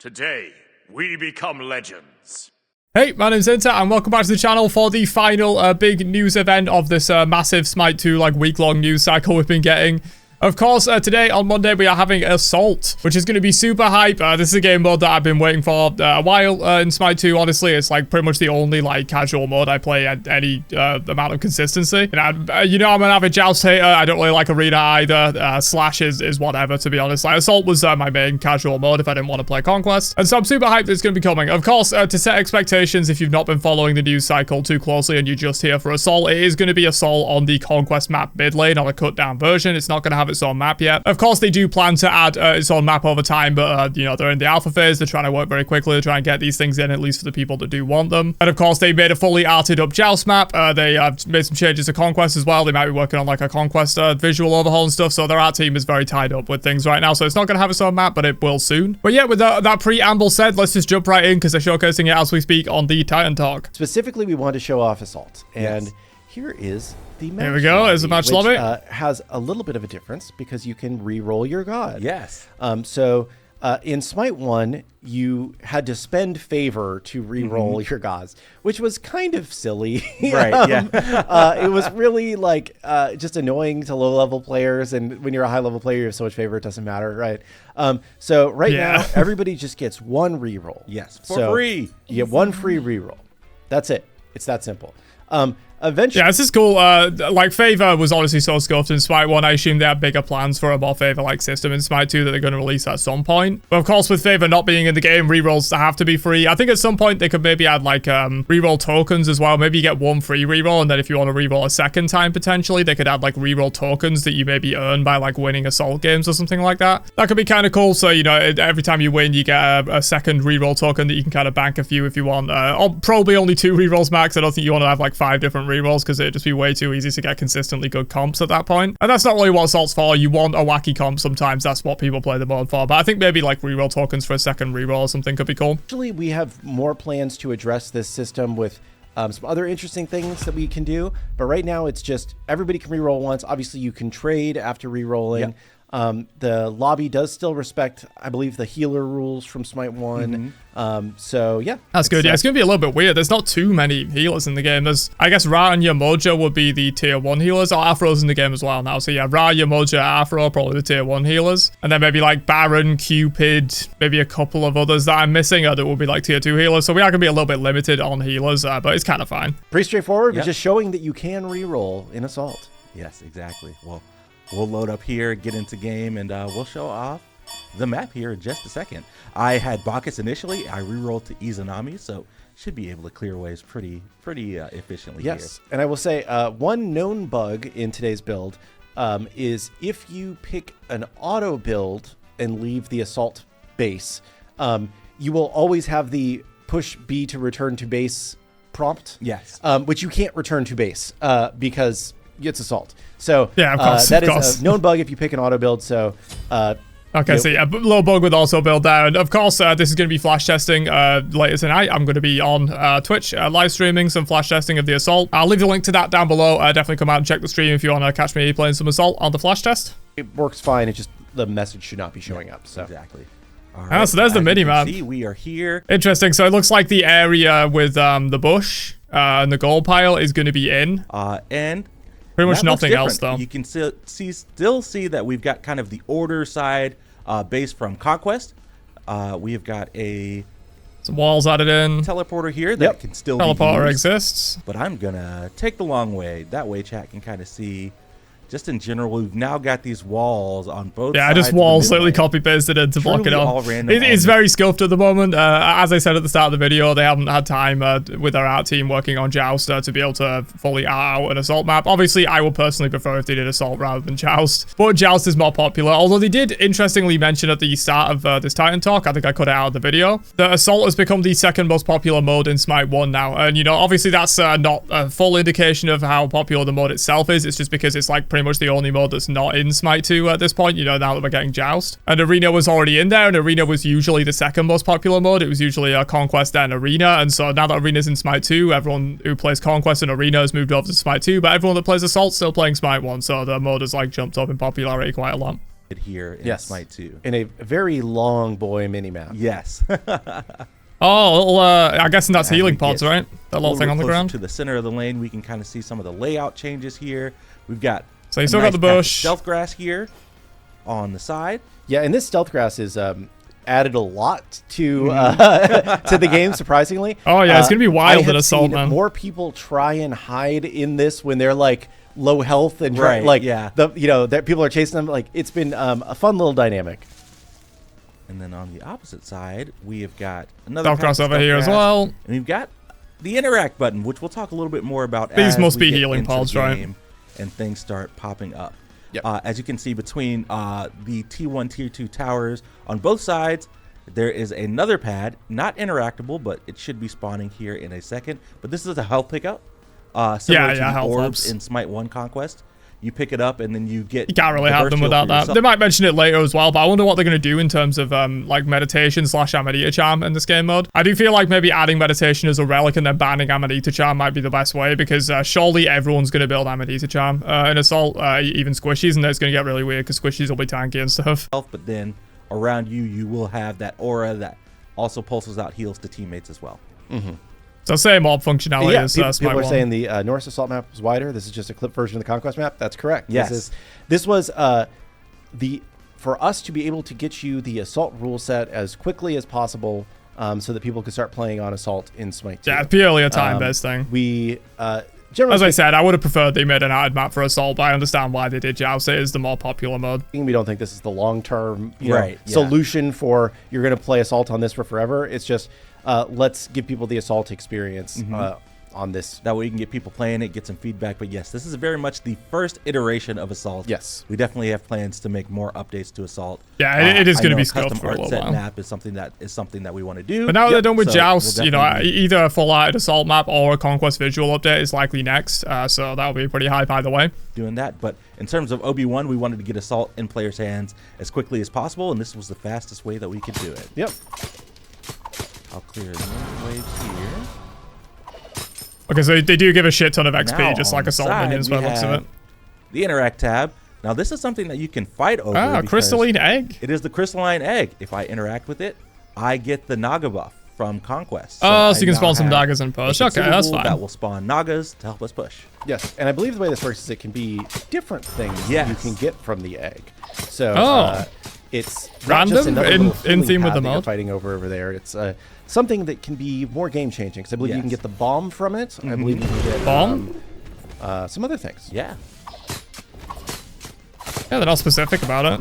Today, we become legends. Hey, my name's Inter, and welcome back to the channel for the final big news event of this massive Smite 2 week-long news cycle we've been getting. Of course, today on Monday we are having Assault, which is going to be super hype. This is a game mode that I've been waiting for a while in Smite 2. Honestly, it's pretty much the only casual mode I play at any amount of consistency. And I'm an avid Joust hater. I don't really like Arena either. Slash is whatever, to be honest. Assault was my main casual mode if I didn't want to play Conquest. And so I'm super hyped it's going to be coming. Of course, to set expectations, if you've not been following the news cycle too closely and you're just here for Assault, it is going to be Assault on the Conquest map mid lane on a cut down version. It's not going to have its own map yet. Of course, they do plan to add its own map over time, but they're in the alpha phase. They're trying to work very quickly to try and get these things in, at least for the people that do want them. And of course, they made a fully arted up Joust map. They have made some changes to Conquest as well. They might be working on a Conquest visual overhaul and stuff, so their art team is very tied up with things right now, so it's not going to have its own map, but it will soon. But yeah, with that preamble said, let's just jump right in because they're showcasing it as we speak on the Titan Talk. Specifically, we want to show off Assault, and here is the match. Here we go. There's a match lobby. Has a little bit of a difference because you can re-roll your god. Yes. In Smite 1, you had to spend favor to re-roll your gods, which was kind of silly. Right, yeah. It was really just annoying to low-level players, and when you're a high-level player, you have so much favor, it doesn't matter, right? So right now, everybody just gets one re-roll. Yes, for free. You get one free re-roll. That's it. It's that simple. Eventually, yeah, this is cool. Favor was honestly so scuffed in Smite 1. I assume they have bigger plans for a more Favor-like system in Smite 2 that they're going to release at some point. But of course, with Favor not being in the game, rerolls have to be free. I think at some point they could maybe add reroll tokens as well. Maybe you get one free reroll, and then if you want to reroll a second time potentially, they could add reroll tokens that you maybe earn by winning Assault games or something like that. That could be kind of cool. So every time you win, you get a second reroll token that you can kind of bank a few if you want. Probably only 2 rerolls max. I don't think you want to have 5 different rerolls because it'd just be way too easy to get consistently good comps at that point. And that's not really what Assault's for. You want a wacky comp sometimes. That's what people play the mode for. But I think maybe reroll tokens for a second reroll or something could be cool. Actually, we have more plans to address this system with some other interesting things that we can do. But right now, it's just everybody can reroll once. Obviously, you can trade after rerolling. Yep. The lobby does still respect, I believe, the healer rules from Smite 1. So yeah. That's good. Yeah, it's going to be a little bit weird. There's not too many healers in the game. There's, I guess, Ra and Yamoja would be the tier 1 healers. Oh, Afro's in the game as well now. So yeah, Ra, Yamoja, Afro, probably the tier 1 healers. And then maybe Baron, Cupid, maybe a couple of others that I'm missing that will be tier 2 healers. So we are going to be a little bit limited on healers, but it's kind of fine. Pretty straightforward, but just showing that you can reroll in Assault. Yes, exactly. Well, we'll load up here, get into game, and we'll show off the map here in just a second. I had Bacchus initially. I rerolled to Izanami, so should be able to clear waves pretty efficiently here. Yes, and I will say one known bug in today's build is if you pick an auto build and leave the Assault base, you will always have the push B to return to base prompt. Yes. Which you can't return to base because it's Assault. So yeah, of course, that is a known bug if you pick an auto build. So okay, so yeah, low bug with also build down. Of course, this is going to be flash testing later tonight. I'm going to be on Twitch live streaming some flash testing of the Assault. I'll leave the link to that down below. Definitely come out and check the stream if you want to catch me playing some Assault on the flash test. It works fine. It's just the message should not be showing up. So exactly. All right. So there's the mini map. See, we are here. Interesting. So it looks like the area with the bush and the gold pile is going to be in. And pretty much nothing else, though. You can still see that we've got kind of the order side base from Conquest. We have got some walls added in. Teleporter here that can still be Teleporter used, exists. But I'm going to take the long way. That way chat can kind of see. Just in general, we've now got these walls on both sides. Yeah, just walls slightly copy-pasted in to block it off. It's very scuffed at the moment. As I said at the start of the video, they haven't had time with our art team working on Joust to be able to fully art out an Assault map. Obviously, I would personally prefer if they did Assault rather than Joust. But Joust is more popular. Although they did interestingly mention at the start of this Titan Talk, I think I cut it out of the video, that Assault has become the second most popular mode in Smite 1 now. And, obviously that's not a full indication of how popular the mode itself is. It's just because it's pretty much the only mode that's not in Smite 2 at this point, now that we're getting Joust. And Arena was already in there, and Arena was usually the second most popular mode. It was usually Conquest and Arena, and so now that Arena's in Smite 2, everyone who plays Conquest and Arena has moved over to Smite 2, but everyone that plays Assault's still playing Smite 1, so the mode has jumped up in popularity quite a lot. here in Yes. Smite 2. In a very long boy mini-map. Yes. Oh, little, I'm guessing that's As healing we pods, get right? That little thing on the closer ground. to the center of the lane, we can kind of see some of the layout changes here. We've got So you a still got nice the patch of bush. stealth grass here on the side. Yeah, and this stealth grass is added a lot to to the game, surprisingly. Oh, yeah, it's gonna be wild I in have Assault, seen man. more people try and hide in this when they're like low health and Right, like yeah. that people are chasing them. Like it's been a fun little dynamic. And then on the opposite side, we have got another Stealth patch grass of over stealth here as grass, well. And we've got the interact button, which we'll talk a little bit more about. These as must we be get healing into the pods, right? game And things start popping up. Yep. As you can see between the T1, Tier 2 towers on both sides, there is another pad, not interactable, but it should be spawning here in a second. But this is a health pickup, similar to the health orbs hubs. in Smite 1 Conquest. You pick it up and then you get. You can't really the have burst them heal without for that. yourself. They might mention it later as well, but I wonder what they're going to do in terms of like meditation / Amanita Charm in this game mode. I do feel like maybe adding meditation as a relic and then banning Amanita Charm might be the best way, because surely everyone's going to build Amanita Charm in Assault, even Squishies, and it's going to get really weird because Squishies will be tanky and stuff. But then around you, you will have that aura that also pulses out heals to teammates as well. So same mob functionality Yeah, as people Smite are 1. saying the Norse Assault map was wider. This is just a clip version of the Conquest map. That's correct. Yes. This was for us to be able to get you the Assault rule set as quickly as possible, so that people could start playing on Assault in Smite 2. Yeah, it's purely a time-based thing. We generally As I said, I would have preferred they made an added map for Assault, but I understand why they did Joust. It is the more popular mode. we don't think this is the long-term Right, yeah. solution for you're going to play Assault on this for forever. It's just let's give people the Assault experience on this. That way you can get people playing it, get some feedback. But yes, this is very much the first iteration of Assault. Yes. We definitely have plans to make more updates to Assault. Yeah, it is I going to know be a scoped custom for a art little set while. map is something that we want to do. But now they're done with So Joust, we'll you know, definitely be either a full-out Assault map or a Conquest visual update is likely next. So that'll be pretty hype either way. doing that. But in terms of OB1, we wanted to get Assault in players' hands as quickly as possible, and this was the fastest way that we could do it. Yep. I'll clear the waves here. Okay, so they do give a shit ton of XP, Now, just on like the Assault side, minions by we the looks of have it. The Interact tab. Now, this is something that you can fight over. Ah, because crystalline egg. It is the crystalline egg. If I interact with it, I get the Naga buff from Conquest. Oh, so I you can now spawn some have daggers and a push. Okay, that's consumable fine. That will spawn Nagas to help us push. Yes, and I believe the way this works is it can be different things Yes. you can get from the egg. So it's not Random just another in- little in healing theme with pad the that you're mode? fighting over there. It's something that can be more game changing. Because I believe you can Yes. get the bomb from it. I believe you can get Bomb? some other things. Yeah. Yeah, they're not specific about it.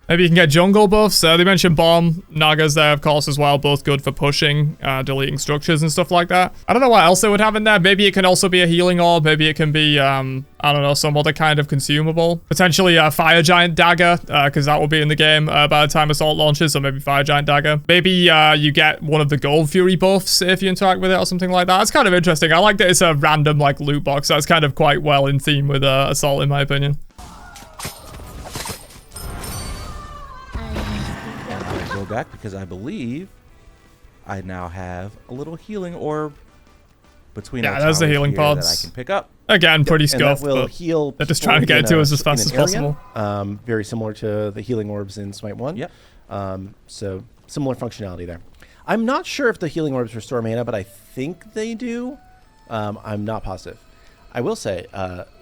Maybe you can get jungle buffs. They mentioned bomb, Nagas there, of course, as well. Both good for pushing, deleting structures and stuff like that. I don't know what else they would have in there. Maybe it can also be a healing orb. Maybe it can be, I don't know, some other kind of consumable. Potentially a fire giant dagger, because that will be in the game by the time Assault launches. So maybe fire giant dagger. Maybe you get one of the gold fury buffs if you interact with it or something like that. That's kind of interesting. I like that it's a random like loot box. That's kind of quite well in theme with Assault, in my opinion. Go back because I believe I now have a little healing orb between our there's the towers healing here that pods. I can pick up. Again, pretty And that scuffed, will but heal. they're just people trying to get in to a- us as fast in as an area. possible. Very similar to the healing orbs in Smite 1. Yep. So similar functionality there. I'm not sure if the healing orbs restore mana, but I think they do. I'm not positive. I will say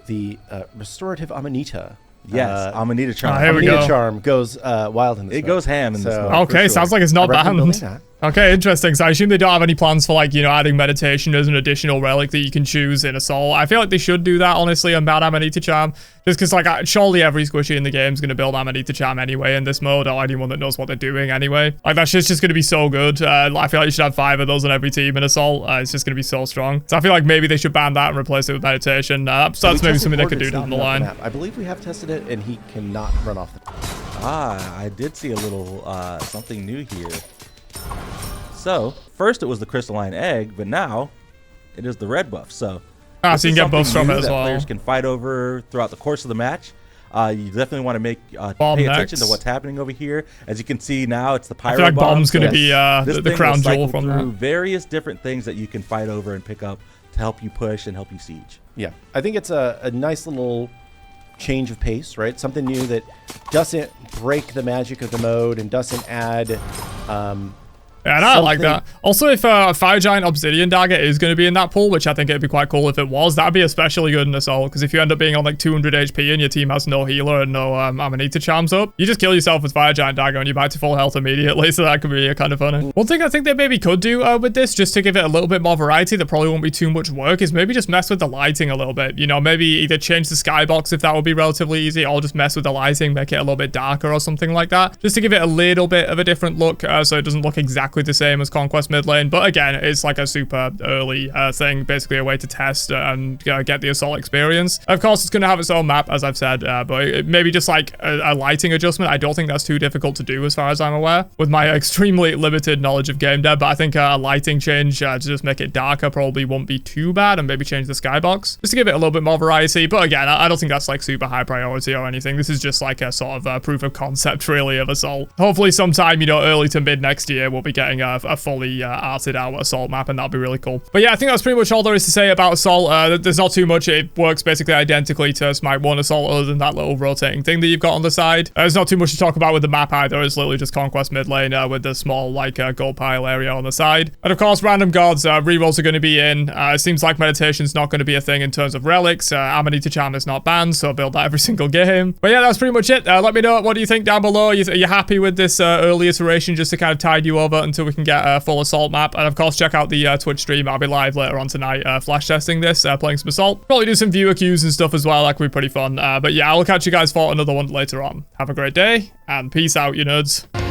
the restorative Amanita. Yes, Amanita Charm. here we Amanita go. Charm goes wild in this It mode. goes ham in this mode. Okay, for sounds sure. like it's not I recommend banned. building that. Okay, interesting. So I assume they don't have any plans for, like, you know, adding meditation as an additional relic that you can choose in Assault. I feel like they should do that, honestly, on Bad Amanita Charm. Just because, like, surely every squishy in the game is going to build Amanita Charm anyway in this mode, or anyone that knows what they're doing anyway. Like, that shit's just going to be so good. I feel like you should have 5 of those on every team in Assault. It's just going to be so strong. So I feel like maybe they should ban that and replace it with meditation. That's We maybe tested something they could Porter's do down the not line. map. I believe we have tested it, and he cannot run off the. I did see a little something new here. So, first it was the crystalline egg, but now it is the red buff. So, this So you is can get buffs something from it new as that well. Players can fight over throughout the course of the match. You definitely want to Bomb pay next. attention to what's happening over here. As you can see now, it's the pyro I feel like bomb. bomb's going to So be this the thing will crown jewel cycle from through that. various different things that you can fight over and pick up to help you push and help you siege. Yeah, I think it's a nice little change of pace, right? Something new that doesn't break the magic of the mode and doesn't add Yeah, and I like that. Also, if a Fire Giant Obsidian Dagger is going to be in that pool, which I think it'd be quite cool if it was, that'd be especially good in Assault, because if you end up being on like 200 HP and your team has no healer and no Amanita Charms up, you just kill yourself with Fire Giant Dagger and you're back to full health immediately, so that could be kind of funny. One thing I think they maybe could do with this, just to give it a little bit more variety, that probably won't be too much work, is maybe just mess with the lighting a little bit. You know, maybe either change the skybox if that would be relatively easy, or just mess with the lighting, make it a little bit darker or something like that, just to give it a little bit of a different look, so it doesn't look exactly the same as Conquest mid lane. But again, it's like a super early thing, basically a way to test and get the Assault experience. Of course, it's going to have its own map, as I've said, but maybe just like a lighting adjustment. I don't think that's too difficult to do as far as I'm aware, with my extremely limited knowledge of game dev, but I think a lighting change to just make it darker probably won't be too bad, and maybe change the skybox, just to give it a little bit more variety. But again, I don't think that's like super high priority or anything. This is just like a sort of proof of concept, really, of Assault. Hopefully sometime, you know, early to mid next year, we'll be getting a fully arted out Assault map, and that'll be really cool. But yeah, I think that's pretty much all there is to say about Assault. There's not too much. It works basically identically to Smite 1 Assault, other than that little rotating thing that you've got on the side. There's not too much to talk about with the map either. It's literally just Conquest mid lane with the small like gold pile area on the side. And of course, random gods rerolls are going to be in. It seems like meditation's not going to be a thing in terms of relics. Amanita Charm is not banned, so build that every single game. But yeah, that's pretty much it. Let me know, what do you think down below? Are you happy with this early iteration, just to kind of tide you over until we can get a full Assault map? And of course, check out the Twitch stream. I'll be live later on tonight flash testing this, playing some Assault. Probably do some viewer queues and stuff as well. That could be pretty fun. But yeah, I'll catch you guys for another one later on. Have a great day, and peace out, you nerds.